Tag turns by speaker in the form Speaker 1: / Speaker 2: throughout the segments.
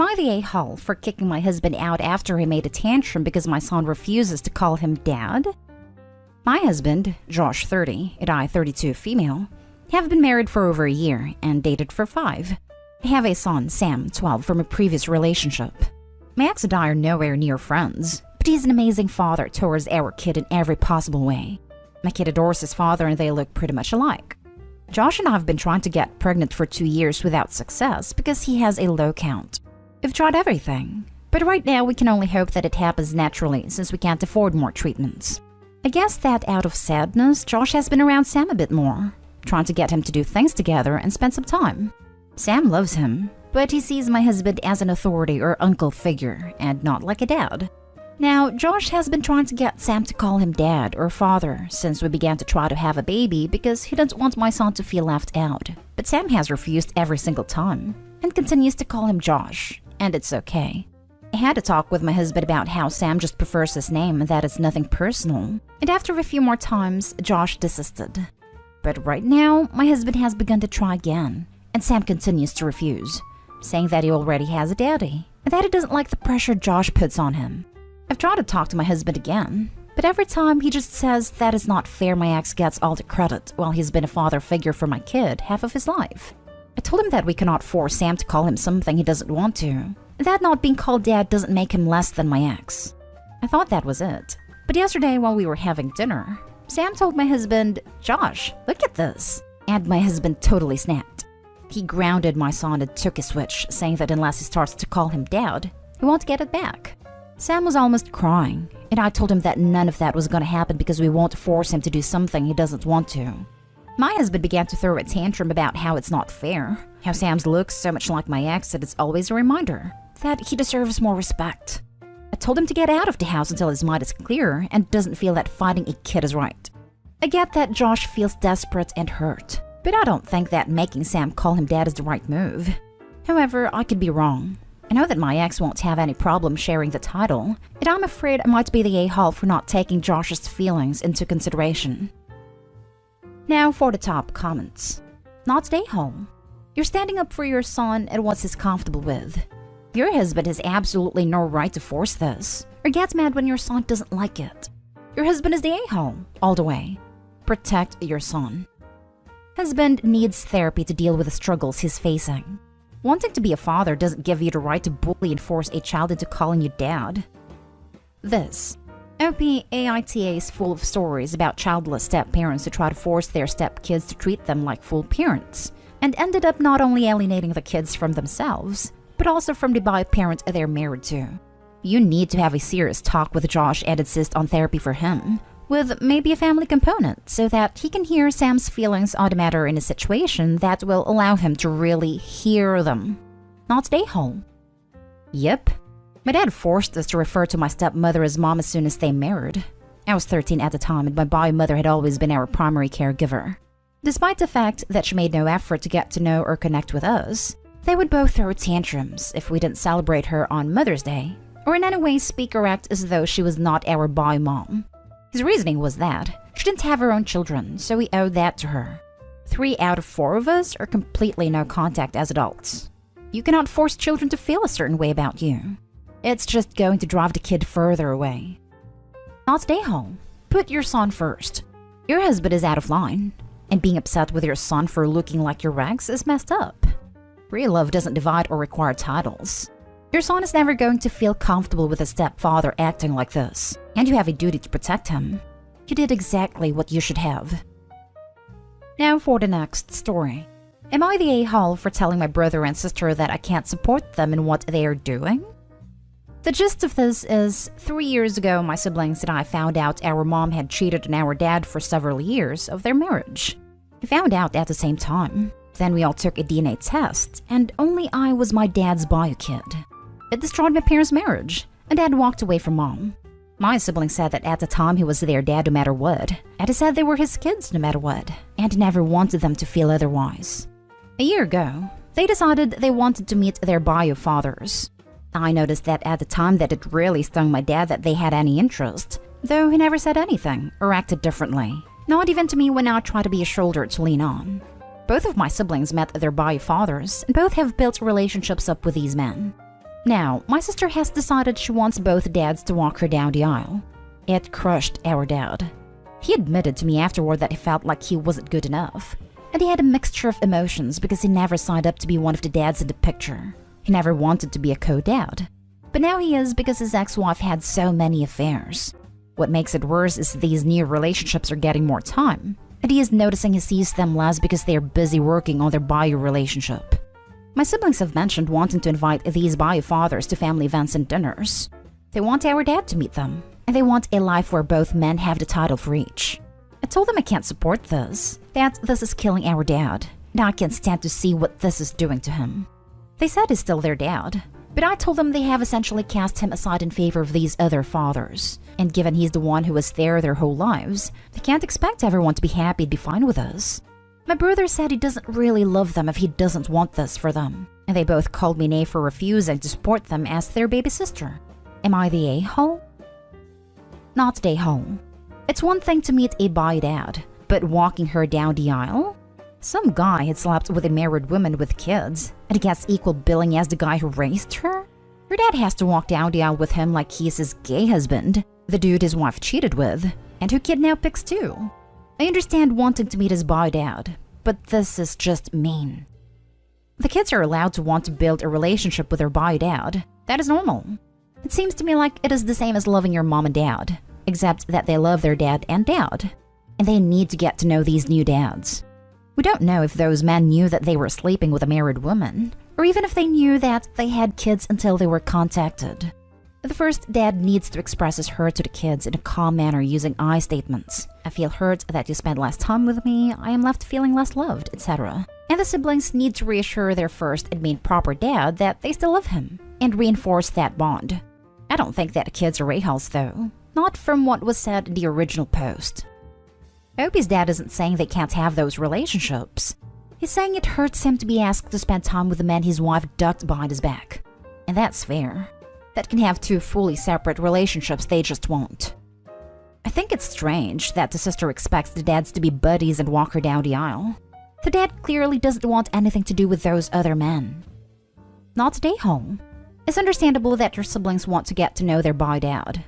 Speaker 1: I the a-hole for kicking my husband out after he made a tantrum because my son refuses to call him dad? My husband, Josh 30, and I 32 female, have been married for over a year and dated for 5. I have a son, Sam, 12, from a previous relationship. My ex and I are nowhere near friends, but he's an amazing father towards our kid in every possible way. My kid adores his father and they look pretty much alike. Josh and I have been trying to get pregnant for 2 years without success because he has a low count. We've tried everything, but right now we can only hope that it happens naturally since we can't afford more treatments. I guess that out of sadness, Josh has been around Sam a bit more, trying to get him to do things together and spend some time. Sam loves him, but he sees my husband as an authority or uncle figure and not like a dad. Now, Josh has been trying to get Sam to call him dad or father since we began to try to have a baby because he doesn't want my son to feel left out. But Sam has refused every single time and continues to call him Josh, and it's okay. I had a talk with my husband about how Sam just prefers his name and that it's nothing personal, and after a few more times, Josh desisted. But right now, my husband has begun to try again, and Sam continues to refuse, saying that he already has a daddy, and that he doesn't like the pressure Josh puts on him. I've tried to talk to my husband again, but every time he just says that it's not fair my ex gets all the credit while he's been a father figure for my kid half of his life. I told him that we cannot force Sam to call him something he doesn't want to, and that not being called dad doesn't make him less than my ex. I thought that was it, but yesterday while we were having dinner, Sam told my husband, "Josh, look at this," and my husband totally snapped. He grounded my son and took a switch, saying that unless he starts to call him dad, he won't get it back. Sam was almost crying, and I told him that none of that was going to happen because we won't force him to do something he doesn't want to. My husband began to throw a tantrum about how it's not fair, how Sam's looks so much like my ex that it's always a reminder that he deserves more respect. I told him to get out of the house until his mind is clear and doesn't feel that fighting a kid is right. I get that Josh feels desperate and hurt, but I don't think that making Sam call him dad is the right move. However, I could be wrong. I know that my ex won't have any problem sharing the title, and I'm afraid I might be the a-hole for not taking Josh's feelings into consideration. Now for the top comments. Not the a-hole. You're standing up for your son and what he's comfortable with. Your husband has absolutely no right to force this, or get mad when your son doesn't like it. Your husband is the a-hole, all the way. Protect your son. Husband needs therapy to deal with the struggles he's facing. Wanting to be a father doesn't give you the right to bully and force a child into calling you dad. This. AITA is full of stories about childless step-parents who try to force their step-kids to treat them like full parents, and ended up not only alienating the kids from themselves, but also from the bio-parent they're married to. You need to have a serious talk with Josh and insist on therapy for him, with maybe a family component, so that he can hear Sam's feelings on the matter in a situation that will allow him to really hear them. Not the a-hole. Yep. My dad forced us to refer to my stepmother as mom as soon as they married. I was 13 at the time and my bio mother had always been our primary caregiver. Despite the fact that she made no effort to get to know or connect with us, they would both throw tantrums if we didn't celebrate her on Mother's Day, or in any way speak or act as though she was not our bio mom. His reasoning was that she didn't have her own children, so we owed that to her. 3 out of 4 of us are completely no contact as adults. You cannot force children to feel a certain way about you. It's just going to drive the kid further away. Not stay home. Put your son first. Your husband is out of line, and being upset with your son for looking like your ex is messed up. Real love doesn't divide or require titles. Your son is never going to feel comfortable with a stepfather acting like this, and you have a duty to protect him. You did exactly what you should have. Now for the next story. Am I the a-hole for telling my brother and sister that I can't support them in what they are doing? The gist of this is, 3 years ago my siblings and I found out our mom had cheated on our dad for several years of their marriage. We found out at the same time. Then we all took a DNA test, and only I was my dad's bio kid. It destroyed my parents' marriage, and Dad walked away from Mom. My siblings said that at the time he was their dad no matter what, and he said they were his kids no matter what, and never wanted them to feel otherwise. A year ago, they decided they wanted to meet their bio fathers. I noticed that at the time that it really stung my dad that they had any interest, though he never said anything or acted differently, not even to me when I tried to be a shoulder to lean on. Both of my siblings met their bio fathers, and both have built relationships up with these men. Now, my sister has decided she wants both dads to walk her down the aisle. It crushed our dad. He admitted to me afterward that he felt like he wasn't good enough. And he had a mixture of emotions because he never signed up to be one of the dads in the picture. He never wanted to be a co-dad. But now he is because his ex-wife had so many affairs. What makes it worse is these new relationships are getting more time. And he is noticing he sees them less because they are busy working on their bio relationship. My siblings have mentioned wanting to invite these bio fathers to family events and dinners. They want our dad to meet them. And they want a life where both men have the title for each. I told them I can't support this, that this is killing our dad, and I can't stand to see what this is doing to him. They said he's still their dad, but I told them they have essentially cast him aside in favor of these other fathers, and given he's the one who was there their whole lives, they can't expect everyone to be happy and be fine with us. My brother said he doesn't really love them if he doesn't want this for them, and they both called me an A for refusing to support them as their baby sister. Am I the a-hole? Not the a-hole. It's one thing to meet a bi dad, but walking her down the aisle? Some guy had slept with a married woman with kids, and he gets equal billing as the guy who raised her? Her dad has to walk down the aisle with him like he's his gay husband, the dude his wife cheated with, and who kid now picks too. I understand wanting to meet his bi dad, but this is just mean. The kids are allowed to want to build a relationship with their bi dad. That is normal. It seems to me like it is the same as loving your mom and dad, except that they love their dad and dad, and they need to get to know these new dads. We don't know if those men knew that they were sleeping with a married woman, or even if they knew that they had kids until they were contacted. The first dad needs to express his hurt to the kids in a calm manner using I statements. I feel hurt that you spent less time with me, I am left feeling less loved, etc. And the siblings need to reassure their first and main proper dad that they still love him, and reinforce that bond. I don't think that the kids are a-holes though. Not from what was said in the original post. Opie's dad isn't saying they can't have those relationships. He's saying it hurts him to be asked to spend time with the man his wife ducked behind his back. And that's fair. That can have two fully separate relationships they just won't. I think it's strange that the sister expects the dads to be buddies and walk her down the aisle. The dad clearly doesn't want anything to do with those other men. Not today, home. It's understandable that your siblings want to get to know their bi dad.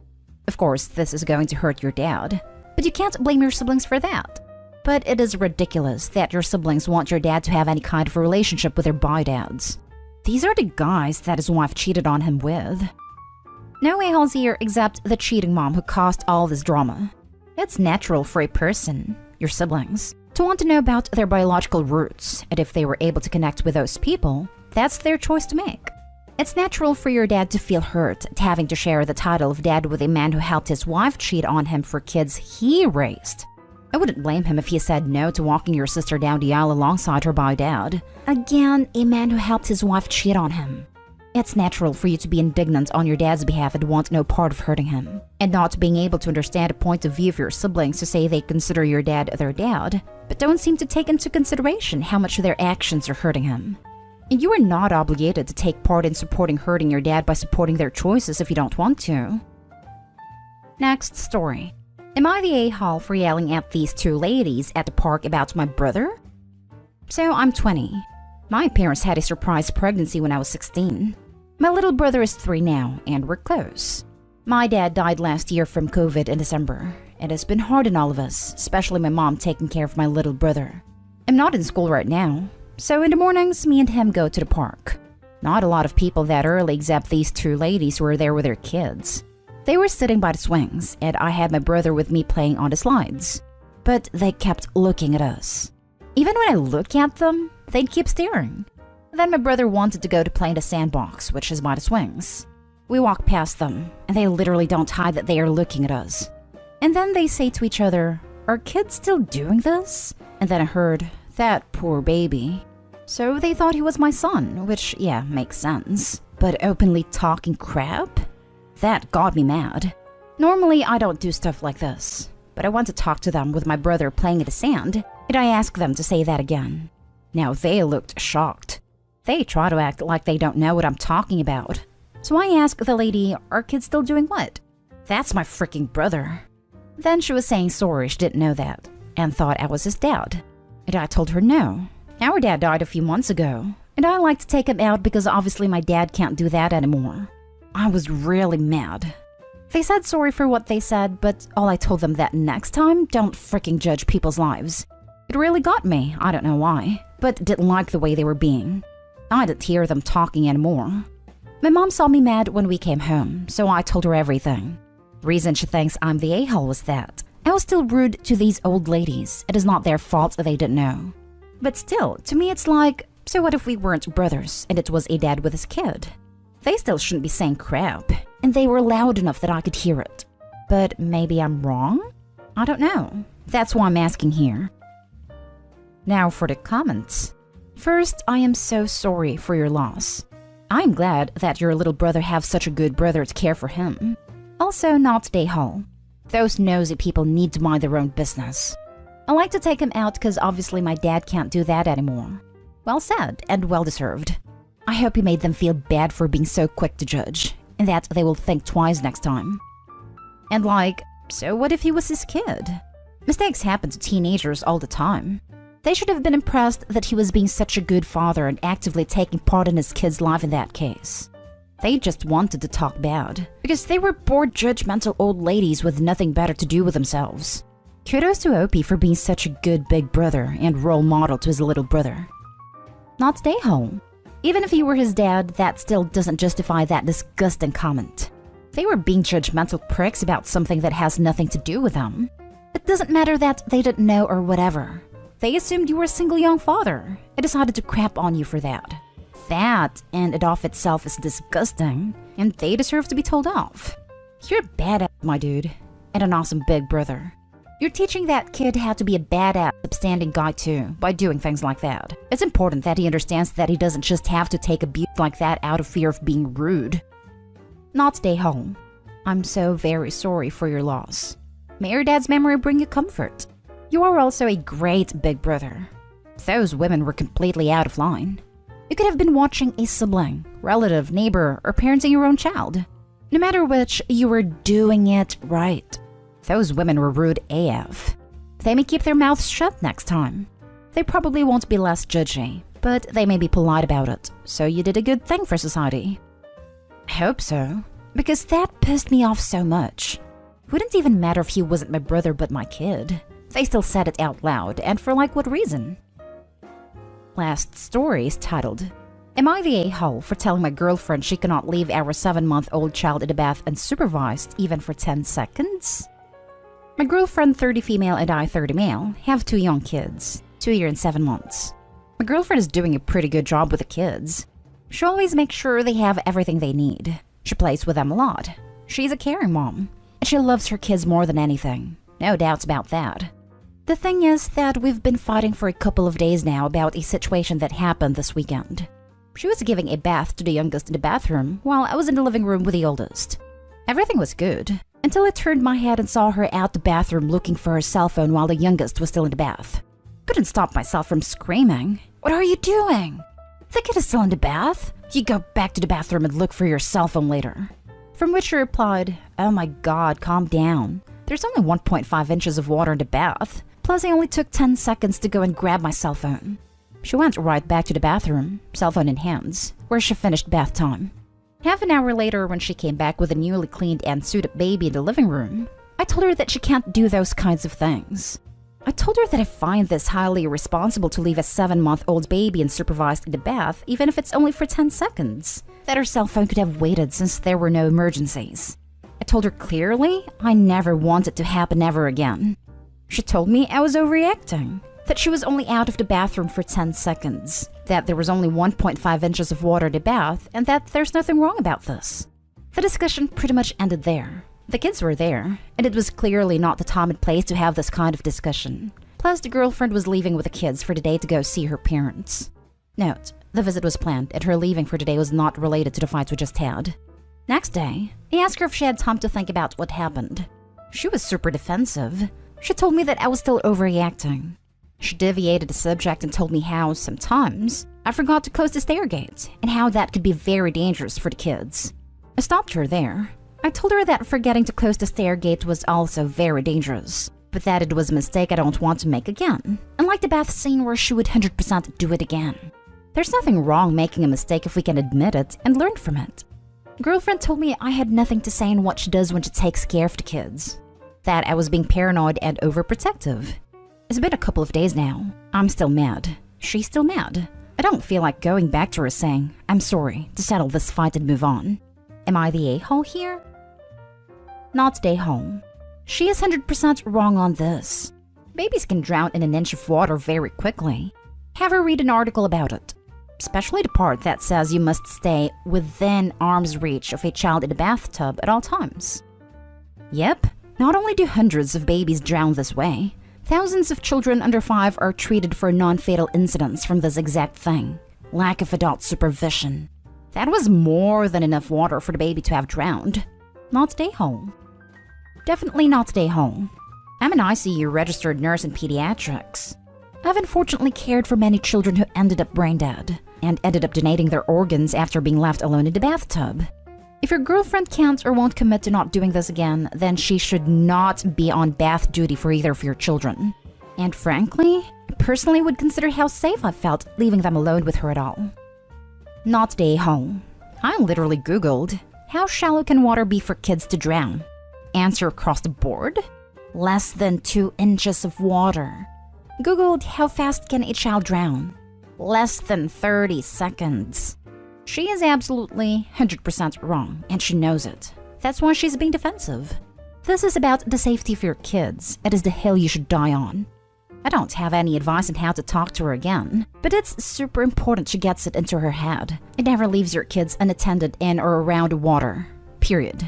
Speaker 1: Of course, this is going to hurt your dad, but you can't blame your siblings for that. But it is ridiculous that your siblings want your dad to have any kind of a relationship with their bi dads. These are the guys that his wife cheated on him with. No a-holes here except the cheating mom who caused all this drama. It's natural for a person, your siblings, to want to know about their biological roots, and if they were able to connect with those people, that's their choice to make. It's natural for your dad to feel hurt at having to share the title of dad with a man who helped his wife cheat on him for kids he raised. I wouldn't blame him if he said no to walking your sister down the aisle alongside her bi dad. Again, a man who helped his wife cheat on him. It's natural for you to be indignant on your dad's behalf and want no part of hurting him, and not being able to understand a point of view of your siblings to say they consider your dad their dad, but don't seem to take into consideration how much their actions are hurting him. And you are not obligated to take part in supporting hurting your dad by supporting their choices if you don't want to. Next story. Am I the a-hole for yelling at these two ladies at the park about my brother? So I'm 20. My parents had a surprise pregnancy when I was 16. My little brother is 3 now, and we're close. My dad died last year from COVID in December. It has been hard on all of us, especially my mom taking care of my little brother. I'm not in school right now. So in the mornings, me and him go to the park. Not a lot of people that early except these two ladies who were there with their kids. They were sitting by the swings, and I had my brother with me playing on the slides. But they kept looking at us. Even when I look at them, they'd keep staring. Then my brother wanted to go to play in the sandbox, which is by the swings. We walk past them, and they literally don't hide that they are looking at us. And then they say to each other, "Are kids still doing this?" And then I heard, "That poor baby." So they thought he was my son, which, yeah, makes sense. But openly talking crap? That got me mad. Normally, I don't do stuff like this. But I want to talk to them with my brother playing in the sand, and I asked them to say that again. Now they looked shocked. They try to act like they don't know what I'm talking about. So I asked the lady, "Are kids still doing what?" "That's my freaking brother." Then she was saying sorry she didn't know that, and thought I was his dad. And I told her no. Our dad died a few months ago, and And I like to take him out because obviously my dad can't do that anymore. I was really mad. They said sorry for what they said, but all I told them that next time, don't freaking judge people's lives. It really got me, I don't know why, but didn't like the way they were being. I didn't hear them talking anymore. My mom saw me mad when we came home, so I told her everything. The reason she thinks I'm the a-hole was that I was still rude to these old ladies. It is not their fault that they didn't know. But still, to me it's like, so what if we weren't brothers and it was a dad with his kid? They still shouldn't be saying crap, and they were loud enough that I could hear it. But maybe I'm wrong? I don't know. That's why I'm asking here. Now for the comments. First, I am so sorry for your loss. I'm glad that your little brother have such a good brother to care for him. Also, not day hall. Those nosy people need to mind their own business. I like to take him out because obviously my dad can't do that anymore. Well said and well deserved. I hope you made them feel bad for being so quick to judge, and that they will think twice next time. And like, so what if he was his kid? Mistakes happen to teenagers all the time. They should have been impressed that he was being such a good father and actively taking part in his kid's life in that case. They just wanted to talk bad, because they were bored judgmental old ladies with nothing better to do with themselves. Kudos to Opie for being such a good big brother and role model to his little brother. Not stay home. Even if you were his dad, that still doesn't justify that disgusting comment. They were being judgmental pricks about something that has nothing to do with them. It doesn't matter that they didn't know or whatever. They assumed you were a single young father and decided to crap on you for that. That, and it off itself, is disgusting, and they deserve to be told off. You're a badass, my dude, and an awesome big brother. You're teaching that kid how to be a badass, upstanding guy too, by doing things like that. It's important that he understands that he doesn't just have to take abuse like that out of fear of being rude. Not stay home. I'm so very sorry for your loss. May your dad's memory bring you comfort. You are also a great big brother. Those women were completely out of line. You could have been watching a sibling, relative, neighbor, or parenting your own child. No matter which, you were doing it right. Those women were rude AF. They may keep their mouths shut next time. They probably won't be less judgy, but they may be polite about it, so you did a good thing for society. I hope so, because that pissed me off so much. Wouldn't even matter if he wasn't my brother but my kid. They still said it out loud, and for like what reason? Last story is titled, Am I the a-hole for telling my girlfriend she cannot leave our 7-month-old child in the bath unsupervised even for 10 seconds? My girlfriend, 30 female, and I, 30 male, have 2 young kids, 2 years and 7 months. My girlfriend is doing a pretty good job with the kids. She always makes sure they have everything they need. She plays with them a lot. She's a caring mom, and she loves her kids more than anything. No doubts about that. The thing is that we've been fighting for a couple of days now about a situation that happened this weekend. She was giving a bath to the youngest in the bathroom while I was in the living room with the oldest. Everything was good, until I turned my head and saw her out the bathroom looking for her cell phone while the youngest was still in the bath. Couldn't stop myself from screaming, "What are you doing? The kid is still in the bath. You go back to the bathroom and look for your cell phone later." From which she replied, "Oh my god, calm down. There's only 1.5 inches of water in the bath. Plus I only took 10 seconds to go and grab my cell phone." She went right back to the bathroom, cell phone in hands, where she finished bath time. Half an hour later, when she came back with a newly cleaned and suited baby in the living room, I told her that she can't do those kinds of things. I told her that I find this highly irresponsible to leave a 7-month-old baby unsupervised in the bath, even if it's only for 10 seconds. That her cell phone could have waited since there were no emergencies. I told her clearly I never want it to happen ever again. She told me I was overreacting, that she was only out of the bathroom for 10 seconds, that there was only 1.5 inches of water in the bath, and that there's nothing wrong about this. The discussion pretty much ended there. The kids were there, and it was clearly not the time and place to have this kind of discussion. Plus, the girlfriend was leaving with the kids for the day to go see her parents. Note, the visit was planned, and her leaving for the day was not related to the fight we just had. Next day, I asked her if she had time to think about what happened. She was super defensive. She told me that I was still overreacting. She deviated the subject and told me how, sometimes, I forgot to close the stair gate, and how that could be very dangerous for the kids. I stopped her there. I told her that forgetting to close the stair gate was also very dangerous, but that it was a mistake I don't want to make again, unlike the bath scene where she would 100% do it again. There's nothing wrong making a mistake if we can admit it and learn from it. Girlfriend told me I had nothing to say in what she does when she takes care of the kids. That I was being paranoid and overprotective. It's been a couple of days now. I'm still mad. She's still mad. I don't feel like going back to her saying, I'm sorry, to settle this fight and move on. Am I the a-hole here? Not the a-hole. She is 100% wrong on this. Babies can drown in an inch of water very quickly. Have her read an article about it. Especially the part that says you must stay within arm's reach of a child in a bathtub at all times. Yep, not only do hundreds of babies drown this way, thousands of children under 5 are treated for non-fatal incidents from this exact thing. Lack of adult supervision. That was more than enough water for the baby to have drowned. Not stay home. Definitely not stay home. I'm an ICU registered nurse in pediatrics. I've unfortunately cared for many children who ended up brain dead and ended up donating their organs after being left alone in the bathtub. If your girlfriend can't or won't commit to not doing this again, then she should not be on bath duty for either of your children. And frankly, I personally would consider how safe I felt leaving them alone with her at all. Not day home. I literally Googled, how shallow can water be for kids to drown? Answer across the board? Less than 2 inches of water. Googled, how fast can a child drown? Less than 30 seconds. She is absolutely 100% wrong, and she knows it. That's why she's being defensive. This is about the safety of your kids. It is the hill you should die on. I don't have any advice on how to talk to her again, but it's super important she gets it into her head. It never leaves your kids unattended in or around water. Period.